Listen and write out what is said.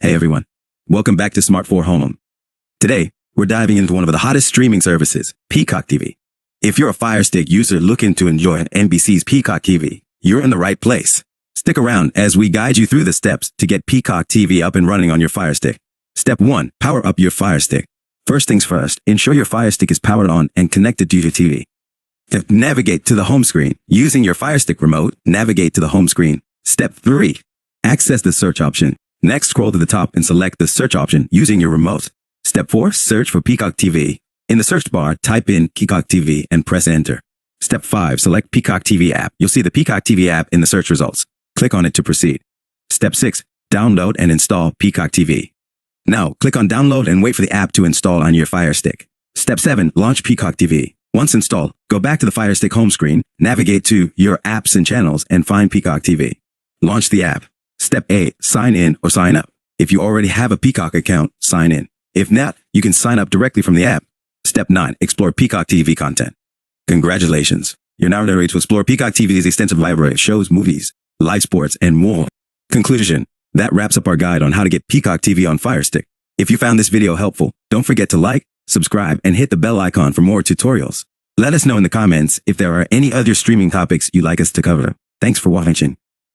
Hey everyone, welcome back to Smart 4 Home. Today, we're diving into one of the hottest streaming services, Peacock TV. If you're a Firestick user looking to enjoy NBC's Peacock TV, you're in the right place. Stick around as we guide you through the steps to get Peacock TV up and running on your Firestick. Step 1. Power up your Firestick. First things first, ensure your Firestick is powered on and connected to your TV. Navigate to the home screen. Using your Firestick remote, navigate to the home screen. Step 3. Access the search option. Next, scroll to the top and select the search option using your remote. Step 4. Search for Peacock TV. In the search bar, type in Peacock TV and press enter. Step 5. Select Peacock TV app. You'll see the Peacock TV app in the search results. Click on it to proceed. Step 6. Download and install Peacock TV. Now, click on download and wait for the app to install on your Firestick. Step 7. Launch Peacock TV. Once installed, go back to the Firestick home screen, navigate to your apps and channels, and find Peacock TV. Launch the app. Step 8. Sign in or sign up. If you already have a Peacock account, sign in. If not, you can sign up directly from the app. Step 9. Explore Peacock TV content. Congratulations! You're now ready to explore Peacock TV's extensive library of shows, movies, live sports, and more. Conclusion. That wraps up our guide on how to get Peacock TV on Firestick. If you found this video helpful, don't forget to like, subscribe, and hit the bell icon for more tutorials. Let us know in the comments if there are any other streaming topics you'd like us to cover. Thanks for watching.